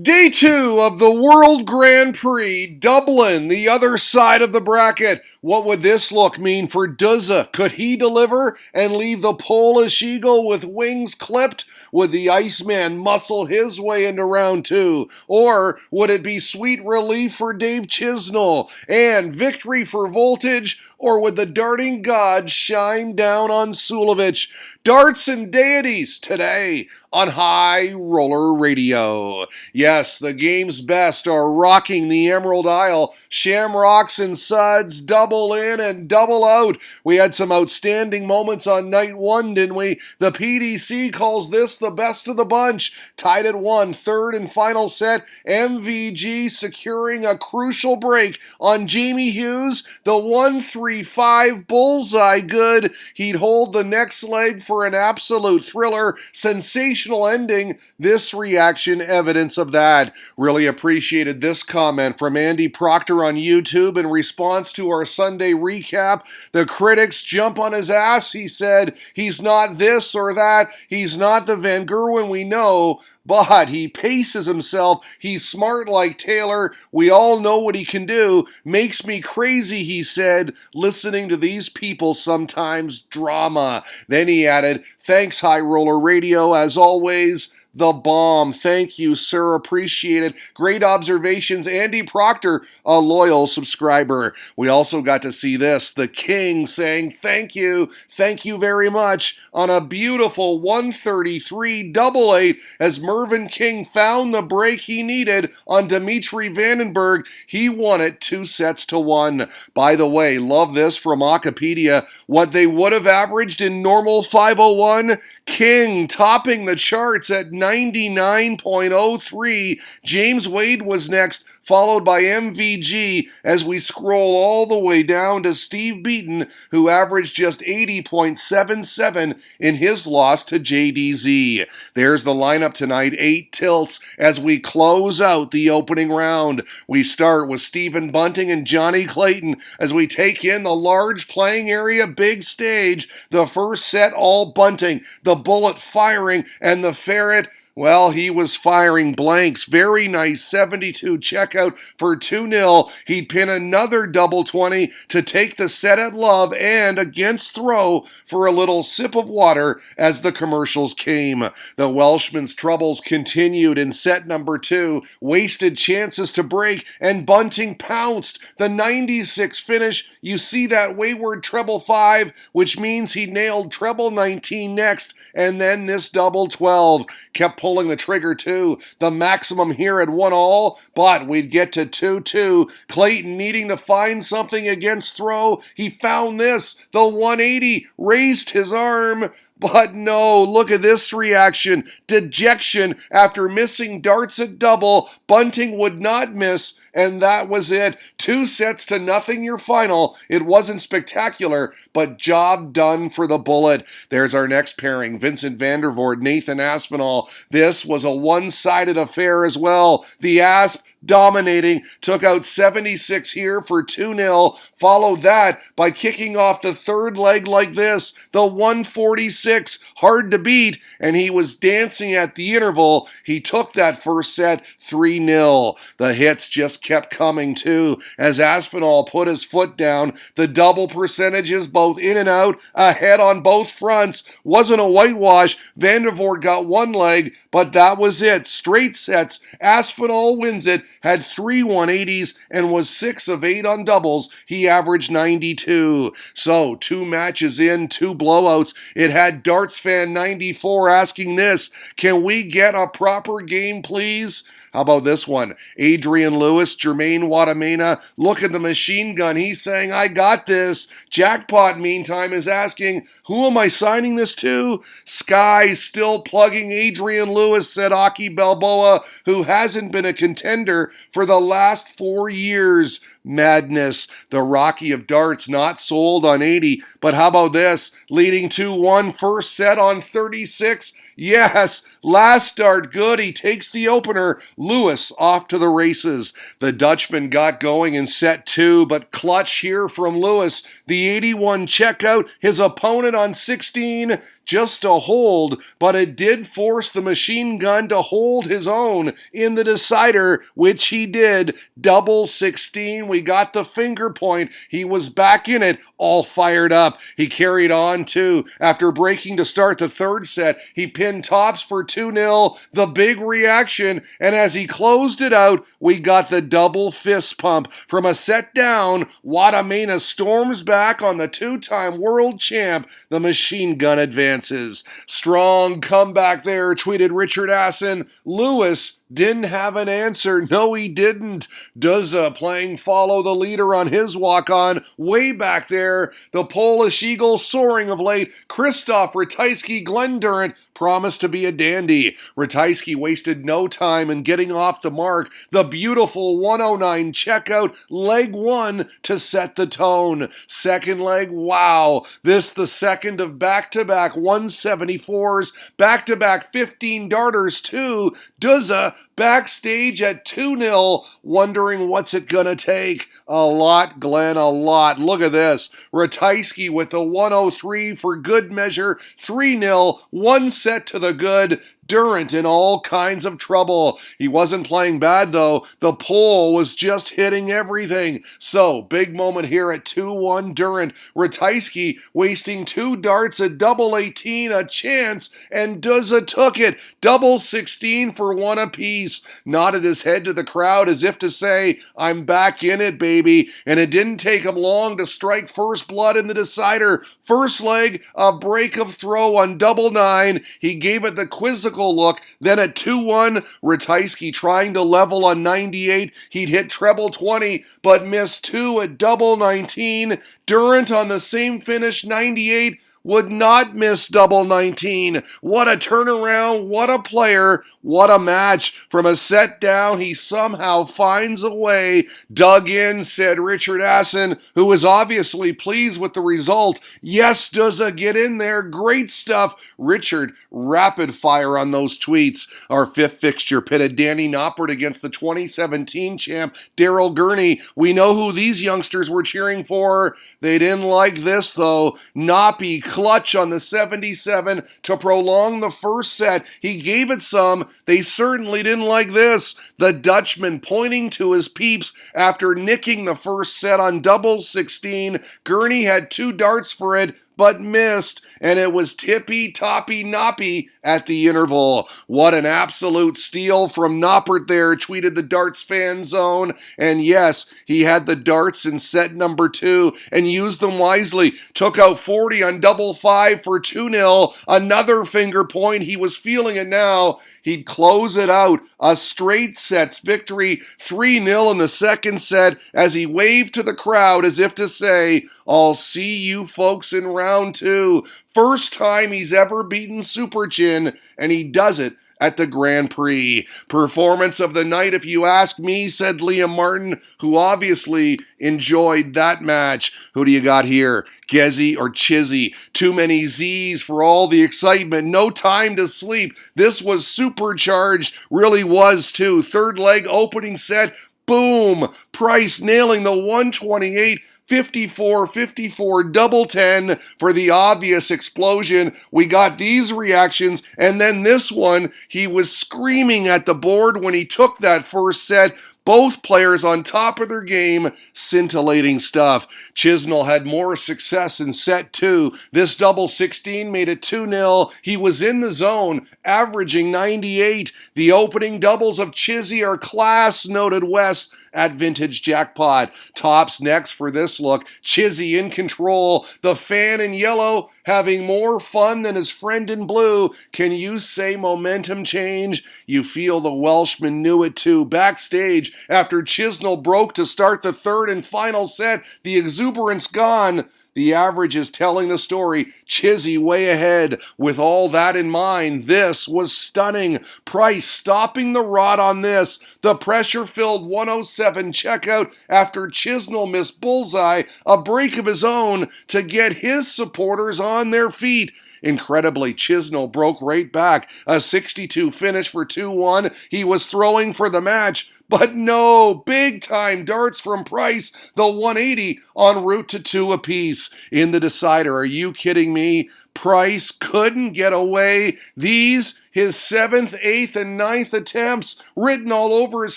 Day 2 of the World Grand Prix, Dublin, the other side of the bracket. What would this look mean for Zzzz? Could he deliver and leave the Polish Eagle with wings clipped? Would the Iceman muscle his way into round 2? Or would it be sweet relief for Dave Chisnell and victory for Voltage? Or would the darting god shine down on Sulovich? Darts and deities today on High Roller Radio. Yes, the game's best are rocking the Emerald Isle. Shamrocks and Suds double in and double out. We had some outstanding moments on night 1, didn't we? The PDC calls this the best of the bunch. Tied at 1, third and final set. MVG securing a crucial break on Jamie Hughes. The 1-3-5 bullseye good. He'd hold the next leg for an absolute thriller. Sensational ending. This reaction evidence of that. Really appreciated this comment from Andy Proctor on YouTube in response to our Sunday recap. The critics jump on his ass. He said, he's not this or that. He's not the Van Gerwen we know. But he paces himself. He's smart like Taylor. We all know what he can do. Makes me crazy, he said, listening to these people sometimes. Drama. Then he added, thanks, High Roller Radio, as always. The bomb. Thank you, sir. Appreciate it. Great observations. Andy Proctor, a loyal subscriber. We also got to see this. The King saying thank you very much on a beautiful 133.88 as Mervyn King found the break he needed on Dimitri Vandenberg. He won it 2-1. By the way, love this from Wikipedia. What they would have averaged in normal 501, King topping the charts at 99.03. James Wade was next, followed by MVG as we scroll all the way down to Steve Beaton, who averaged just 80.77 in his loss to JDZ. There's the lineup tonight, 8 tilts as we close out the opening round. We start with Stephen Bunting and Johnny Clayton as we take in the large playing area big stage. The first set all Bunting, the bullet firing, and the ferret, well, he was firing blanks. Very nice 72 checkout for 2-0. He'd pin another double 20 to take the set at love and against throw for a little sip of water as the commercials came. The Welshman's troubles continued in set number 2. Wasted chances to break and Bunting pounced. The 96 finish, you see that wayward treble 5, which means he nailed treble 19 next, and then this double 12. Kept pulling the trigger too. The maximum here at 1-all, but we'd get to 2-2. Clayton needing to find something against throw. He found this. The 180 raised his arm. But no, look at this reaction. Dejection after missing darts at double. Bunting would not miss, and that was it. 2-0 your final. It wasn't spectacular, but job done for the bullet. There's our next pairing, Vincent van der Voort, Nathan Aspinall. This was a one-sided affair as well. The Asp dominating, took out 76 here for 2-0, followed that by kicking off the third leg like this, the 146, hard to beat, and he was dancing at the interval. He took that first set 3-0. The hits just kept coming too, as Aspinall put his foot down. The double percentages both in and out, ahead on both fronts. Wasn't a whitewash. Van der Voort got one leg, but that was it. Straight sets. Aspinall wins it, had 3 180s, and was 6 of 8 on doubles. He averaged 92. So, 2 matches in, 2 blowouts. It had Darts Fan 94 asking this, can we get a proper game, please? How about this one? Adrian Lewis, Jermaine Watamena, look at the machine gun. He's saying, I got this. Jackpot, meantime, is asking, who am I signing this to? Sky still plugging Adrian Lewis, said Aki Balboa, who hasn't been a contender for the last 4 years. Madness. The Rocky of Darts not sold on 80. But how about this? Leading 2-1 first set on 36. Yes, Last start good. He takes the opener. Lewis off to the races. The Dutchman got going in set 2, but clutch here from Lewis. The 81 checkout. His opponent on 16. Just a hold, but it did force the machine gun to hold his own in the decider, which he did. Double 16, we got the finger point. He was back in it, all fired up. He carried on too. After breaking to start the third set, he pinned tops for 2-0. The big reaction, and as he closed it out, we got the double fist pump. From a set down, Watamena storms back on the two-time world champ. The machine gun advances. Strong comeback there, tweeted Richard Asson. Lewis didn't have an answer. No, he didn't. Zzzz playing follow the leader on his walk-on. Way back there, the Polish Eagle soaring of late. Krzysztof Risteski, Glenn Durant promised to be a dandy. Risteski wasted no time in getting off the mark. The beautiful 109 checkout, leg 1 to set the tone. Second leg, wow. This the second of back-to-back 174s, back-to-back 15 darters too. Zzzz backstage at 2-0, wondering what's it gonna take. A lot, Glenn, a lot. Look at this. Risteski with the 103 for good measure. 3-0, one set to the good. Durant in all kinds of trouble. He wasn't playing bad though. The pole was just hitting everything. So, big moment here at 2-1 Durant. Risteski wasting 2 darts at double 18, a chance, and Zzzz took it. Double 16 for 1 apiece. Nodded his head to the crowd as if to say, I'm back in it, baby. And it didn't take him long to strike first blood in the decider. First leg, a break of throw on double 9. He gave it the quizzical look. Then at 2-1, Risteski trying to level on 98. He'd hit treble 20, but missed 2 at double 19. Durant on the same finish, 98, would not miss double 19. What a turnaround, what a player, what a match. From a set down, he somehow finds a way. Dug in, said Richard Asson, who was obviously pleased with the result. Yes, Zzzz, get in there, great stuff. Richard, rapid fire on those tweets. Our fifth fixture pitted Danny Noppert against the 2017 champ, Daryl Gurney. We know who these youngsters were cheering for. They didn't like this, though. Noppy clutch on the 77 to prolong the first set. He gave it some. They certainly didn't like this. The Dutchman pointing to his peeps after nicking the first set on double 16. Gurney had 2 darts for it, but missed, and it was tippy-toppy-noppy at the interval. What an absolute steal from Noppert there, tweeted the darts fan zone. And yes, he had the darts in set number 2 and used them wisely. Took out 40 on double 5 for 2-0. Another finger point. He was feeling it now. He'd close it out. A straight sets victory, 3-0 in the second set as he waved to the crowd as if to say, I'll see you folks in round 2. First time he's ever beaten Super Chin, and he does it at the Grand Prix. Performance of the night, if you ask me, said Liam Martin, who obviously enjoyed that match. Who do you got here? Gezzy or Chizzy? Too many Z's for all the excitement. No time to sleep. This was supercharged. Really was, too. Third leg, opening set. Boom! Price nailing the 128. 54-54 double 10 for the obvious explosion. We got these reactions, and then this one, he was screaming at the board when he took that first set. Both players on top of their game, scintillating stuff. Chisnell had more success in set 2. This double 16 made it 2-0. He was in the zone, averaging 98. The opening doubles of Chizzy are class, noted West at Vintage Jackpot. Tops next for this look. Chizzy in control. The fan in yellow having more fun than his friend in blue. Can you say momentum change? You feel the Welshman knew it too. Backstage, after Chisnell broke to start the third and final set, the exuberance gone. The average is telling the story. Chizzy way ahead. With all that in mind, this was stunning. Price stopping the rod on this. The pressure-filled 107 checkout after Chisnell missed bullseye, a break of his own to get his supporters on their feet. Incredibly, Chisnell broke right back. A 62 finish for 2-1. He was throwing for the match. But no, big-time darts from Price, the 180 en route to 2 apiece. In the decider, are you kidding me? Price couldn't get away. These, his 7th, 8th, and 9th attempts, written all over his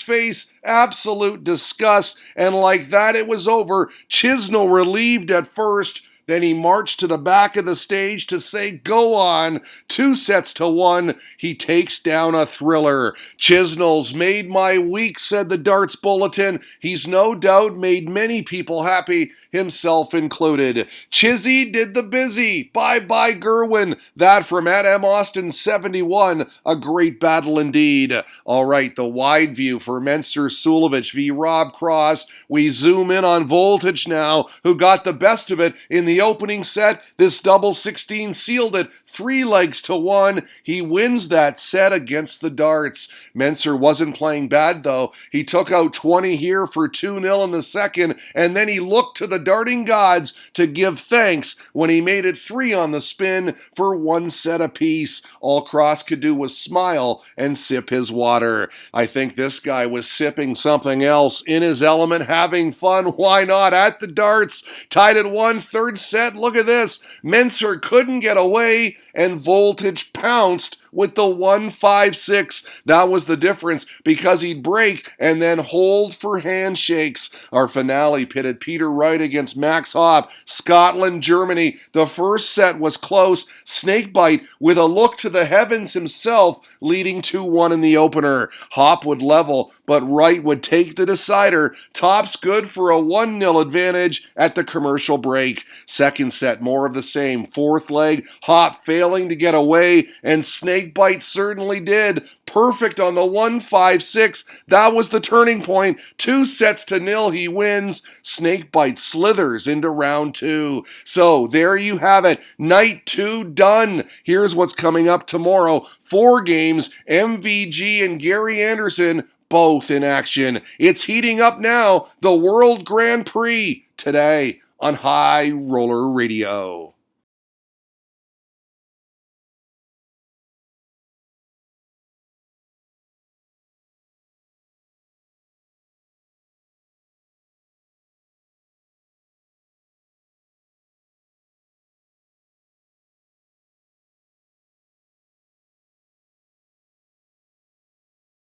face, absolute disgust. And like that, it was over. Chisnell relieved at first. Then he marched to the back of the stage to say, go on. 2-1. He takes down a thriller. Chisnell's made my week, said the Darts Bulletin. He's no doubt made many people happy, himself included. Chizzy did the busy. Bye-bye, Gerwin. That from at M. Austin 71. A great battle indeed. All right, the wide view for Menster Sulovich v. Rob Cross. We zoom in on Voltage now, who got the best of it in the opening set. This double 16 sealed it 3-1. He wins that set against the darts. Menser wasn't playing bad, though. He took out 20 here for 2-0 in the second, and then he looked to the darting gods to give thanks when he made it 3 on the spin for 1 set apiece. All Cross could do was smile and sip his water. I think this guy was sipping something else, in his element, having fun. Why not? At the darts, tied at 1, third set. Look at this. Menser couldn't get away, and Voltage pounced with the 1-5-6. That was the difference, because he'd break and then hold for handshakes. Our finale pitted Peter Wright against Max Hopp, Scotland, Germany. The first set was close. Snakebite with a look to the heavens himself, leading 2-1 in the opener. Hopp would level, but Wright would take the decider. Tops good for a 1-0 advantage at the commercial break. Second set, more of the same. Fourth leg, Hopp failing to get away, and Snakebite certainly did. Perfect on the 1-5-6. That was the turning point. 2-0 he wins. Snakebite slithers into round 2. So there you have it. Night 2 done. Here's what's coming up tomorrow. 4 games, MVG and Gary Anderson both in action. It's heating up now. The World Grand Prix today on High Roller Radio.